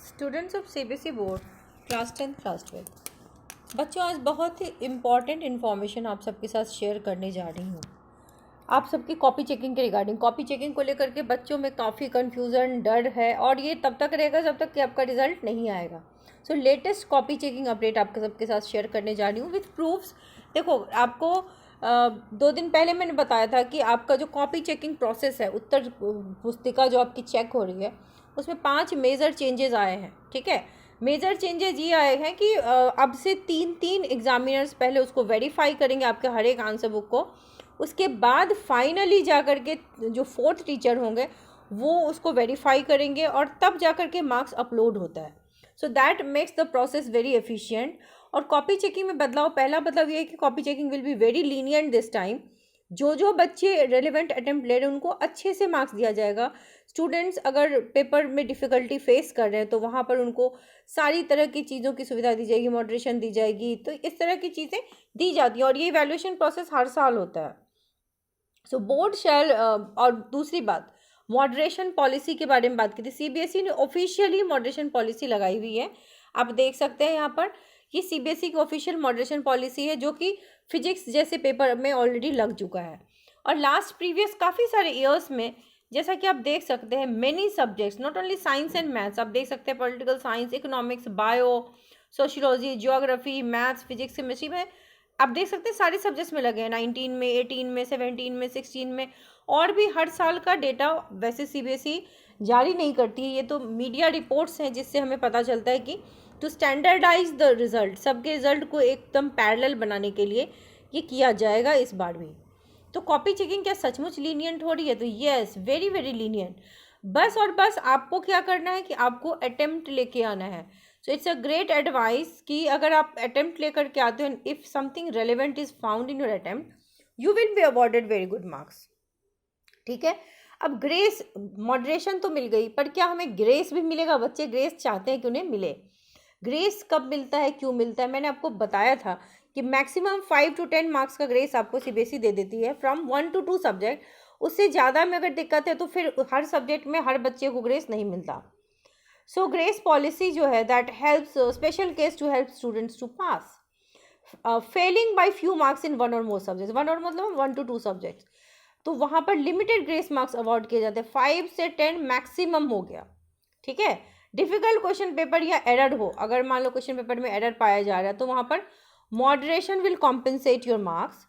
Students of CBSE board class 10 class 12 बच्चों, आज बहुत ही इम्पॉर्टेंट इन्फॉर्मेशन आप सबके साथ शेयर करने जा रही हूँ। आप सबकी कॉपी चेकिंग के रिगार्डिंग कॉपी चेकिंग को लेकर के बच्चों में काफ़ी कन्फ्यूज़न, डर है और ये तब तक रहेगा जब तक कि आपका रिजल्ट नहीं आएगा। सो लेटेस्ट कॉपी चेकिंग अपडेट आपके सबके साथ शेयर करने जा रही हूँ विथ प्रूफ्स। देखो, आपको 2 दिन पहले मैंने बताया था कि आपका जो कॉपी चेकिंग प्रोसेस है, उत्तर पुस्तिका जो आपकी चेक हो रही है, उसमें 5 मेजर चेंजेस आए हैं। ठीक है, मेजर चेंजेस ये आए हैं कि अब से 3 एग्जामिनर्स पहले उसको वेरीफाई करेंगे आपके हर एक आंसर बुक को। उसके बाद फाइनली जा कर के जो 4th टीचर होंगे वो उसको वेरीफाई करेंगे और तब जा कर के मार्क्स अपलोड होता है। So that makes the process very efficient. और कॉपी चेकिंग में बदलाव, पहला बदलाव ये है कि copy checking will be very lenient this time. जो बच्चे रेलिवेंट अटेम्प्ट ले रहे हैं उनको अच्छे से मार्क्स दिया जाएगा। स्टूडेंट्स अगर पेपर में डिफ़िकल्टी फेस कर रहे हैं तो वहाँ पर उनको सारी तरह की चीज़ों की सुविधा दी जाएगी, मॉडरेशन दी जाएगी, तो इस तरह की चीज़ें दी जाती हैं और ये इवैल्यूएशन प्रोसेस हर साल होता है। सो बोर्ड शैल और दूसरी बात, मॉडरेशन पॉलिसी के बारे में बात की थी। सीबीएसई ने ऑफिशियली मॉडरेशन पॉलिसी लगाई हुई है। आप देख सकते हैं यहाँ पर, ये सीबीएसई की ऑफिशियल मॉडरेशन पॉलिसी है जो कि फिजिक्स जैसे पेपर में ऑलरेडी लग चुका है। और लास्ट प्रीवियस काफ़ी सारे ईयर्स में जैसा कि आप देख सकते हैं, many subjects, not only science and maths, आप देख सकते हैं political science, economics, bio, sociology, geography, maths, physics, chemistry में आप देख सकते हैं सारे सब्जेक्ट्स में लगे हैं। 19 में, 18 में, 17 में, 16 में, और भी हर साल का डेटा वैसे सीबीएसई जारी नहीं करती है, ये तो मीडिया रिपोर्ट्स हैं जिससे हमें पता चलता है कि टू स्टैंडर्डाइज द रिज़ल्ट, सबके रिजल्ट को एकदम पैरेलल बनाने के लिए ये किया जाएगा इस बार भी। तो कॉपी चेकिंग क्या सचमुच लीनियंट हो रही है? तो येस, वेरी वेरी लीनियंट। बस और बस आपको क्या करना है कि आपको अटेम्प्ट लेके आना है। So it's a great advice कि अगर आप अटेम्प्ट लेकर के आते हो, if something relevant is found in your attempt, you will be awarded very good marks. ठीक है, अब ग्रेस, मॉडरेशन तो मिल गई, पर क्या हमें ग्रेस भी मिलेगा? बच्चे ग्रेस चाहते हैं कि उन्हें मिले। ग्रेस कब मिलता है, क्यों मिलता है? मैंने आपको बताया था कि मैक्सिमम 5 to 10 मार्क्स का ग्रेस आपको सीबीएसई दे देती है फ्रॉम 1 to 2 सब्जेक्ट। उससे ज़्यादा में अगर दिक्कत है तो फिर हर सब्जेक्ट में हर बच्चे को ग्रेस नहीं मिलता। सो ग्रेस पॉलिसी जो है that helps special case to help students to pass failing by few marks in 1 or more subjects. 1 और मतलब 1 to 2 सब्जेक्ट्स, तो वहाँ पर लिमिटेड ग्रेस मार्क्स अवॉर्ड किए जाते हैं। 5 से 10 मैक्सिमम हो गया। ठीक है, डिफिकल्ट क्वेश्चन पेपर या एरर हो, अगर मान लो क्वेश्चन पेपर में एरर पाया जा रहा है तो वहाँ पर moderation will compensate your marks.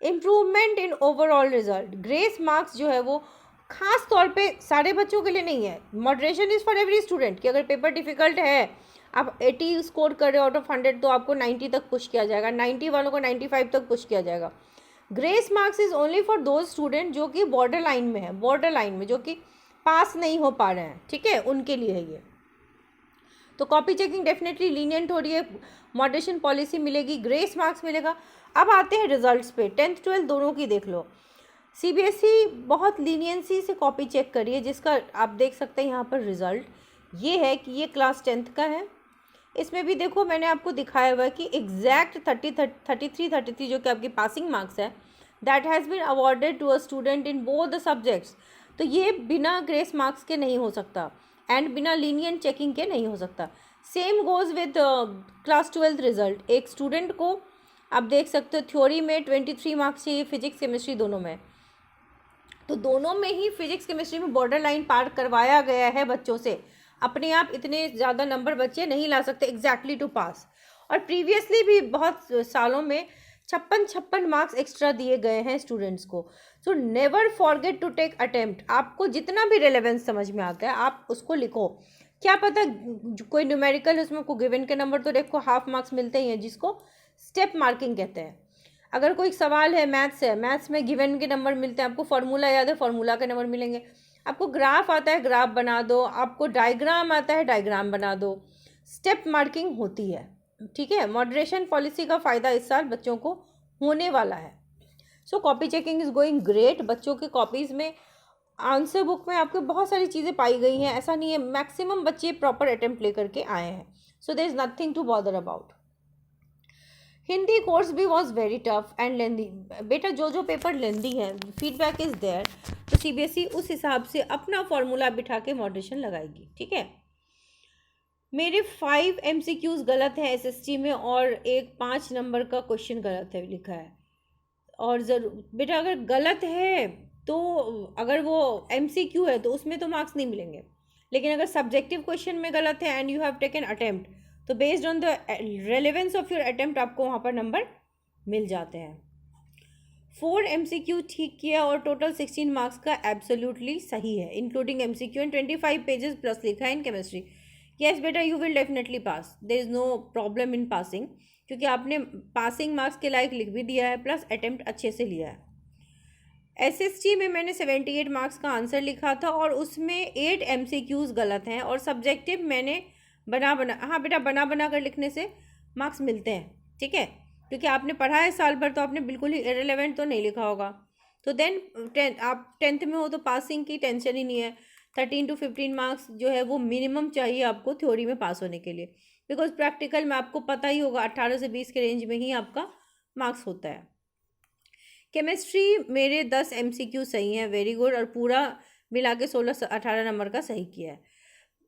Improvement in overall result, grace marks जो है वो खास तौर पे सारे बच्चों के लिए नहीं है। Moderation is for every student कि अगर पेपर डिफिकल्ट है, आप 80 स्कोर कर रहे हो आउट ऑफ 100 तो आपको 90 तक पुश किया जाएगा, 90 वालों को 95 तक पुश किया जाएगा। Grace marks is only for those student जो कि बॉर्डर लाइन में है, बॉर्डर लाइन में जो कि पास नहीं हो पा रहे हैं, ठीक है, उनके लिए है ये। तो कॉपी चेकिंग डेफिनेटली लीनियंट हो रही है, मॉडरेशन पॉलिसी मिलेगी, ग्रेस मार्क्स मिलेगा। अब आते हैं रिजल्ट्स पे, 10th 12th दोनों की देख लो। सीबीएसई बहुत लीनियंसी से कॉपी चेक करी है, जिसका आप देख सकते हैं यहाँ पर रिजल्ट ये है कि ये क्लास 10th का है। इसमें भी देखो मैंने आपको दिखाया हुआ है कि एग्जैक्ट 33 जो कि आपकी पासिंग मार्क्स है, that has been awarded to a student in both the subjects. तो ये बिना ग्रेस मार्क्स के नहीं हो सकता एंड बिना लीनियंट चेकिंग के नहीं हो सकता। Same goes with class 12th result. एक स्टूडेंट को आप देख सकते हो थ्योरी में 23 मार्क्स चाहिए, फिजिक्स केमिस्ट्री दोनों में, तो दोनों में ही फिजिक्स केमिस्ट्री में बॉर्डर लाइन पार करवाया गया है बच्चों से। अपने आप इतने ज़्यादा नंबर बच्चे नहीं ला सकते एग्जैक्टली टू पास। और प्रीवियसली भी बहुत सालों में 56 मार्क्स एक्स्ट्रा दिए गए हैं स्टूडेंट्स को। So never forget to take attempt. आपको जितना भी रेलेवेंस समझ में आता है आप उसको लिखो। क्या पता कोई न्यूमेरिकल उसमें को गिवन के नंबर तो देखो हाफ मार्क्स मिलते ही हैं, जिसको स्टेप मार्किंग कहते हैं। अगर कोई सवाल है, मैथ्स है, मैथ्स में गिवन के नंबर मिलते हैं, आपको फार्मूला याद है, फार्मूला के नंबर मिलेंगे। आपको ग्राफ आता है, ग्राफ बना दो, आपको डायग्राम आता है, डायग्राम बना दो। स्टेप मार्किंग होती है, ठीक है। मॉडरेशन पॉलिसी का फ़ायदा इस साल बच्चों को होने वाला है। सो copy checking is going great. बच्चों के कॉपीज़ में, आंसर बुक में आपको बहुत सारी चीज़ें पाई गई हैं, ऐसा नहीं है, मैक्सिमम बच्चे प्रॉपर अटेम्प्ट लेकर के आए हैं। So there is nothing to bother about. Hindi course भी was very tough and lengthy. बेटा जो पेपर लेंदी है, फीडबैक इज़ देयर, तो सीबीएसई उस हिसाब से अपना फॉर्मूला बिठा के मॉडरेशन लगाएगी, ठीक है। मेरे 5 MCQs गलत हैं SST में और एक 5 नंबर का क्वेश्चन गलत है लिखा है। और ज़रूर बेटा अगर गलत है तो अगर वो MCQ है तो उसमें तो मार्क्स नहीं मिलेंगे, लेकिन अगर सब्जेक्टिव क्वेश्चन में गलत है and you have taken attempt तो based on the relevance of your attempt आपको वहाँ पर नंबर मिल जाते हैं। 4 MCQ ठीक किया और टोटल 16 मार्क्स का एब्सोल्युटली सही है including MCQ and 25 pages plus लिखा है इन केमिस्ट्री। यस बेटा you will definitely pass, there is no problem in passing, क्योंकि आपने पासिंग मार्क्स के लायक लिख भी दिया है प्लस अटेम्प्ट अच्छे से लिया है। SST में मैंने 78 मार्क्स का आंसर लिखा था और उसमें 8 MCQs गलत हैं और सब्जेक्टिव मैंने हाँ बेटा बना कर लिखने से मार्क्स मिलते हैं, ठीक है, क्योंकि आपने पढ़ा है साल भर तो आपने बिल्कुल ही इरेलेवेंट तो नहीं लिखा होगा। तो देन आप 10th में हो तो पासिंग की टेंशन ही नहीं है। 13 to 15 मार्क्स जो है वो मिनिमम चाहिए आपको थ्योरी में पास होने के लिए, बिकॉज प्रैक्टिकल में आपको पता ही होगा 18 से 20 के रेंज में ही आपका मार्क्स होता है। केमिस्ट्री मेरे 10 MCQ सही हैं, वेरी गुड, और पूरा मिला के 16-18 नंबर का सही किया है,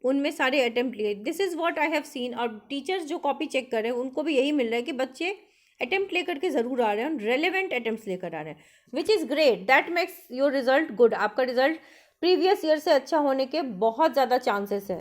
उनमें सारे अटेम्प्ट लिए। This is what I have seen. और टीचर्स जो कॉपी चेक कर रहे हैं उनको भी यही मिल रहा है कि बच्चे अटेम्प्ट लेकर के ज़रूर आ रहे हैं, रेलेवेंट अटेम्प्ट्स लेकर आ रहे हैं, which is great, that makes your result good. आपका रिजल्ट प्रीवियस ईयर से अच्छा होने के बहुत ज़्यादा चांसेस है।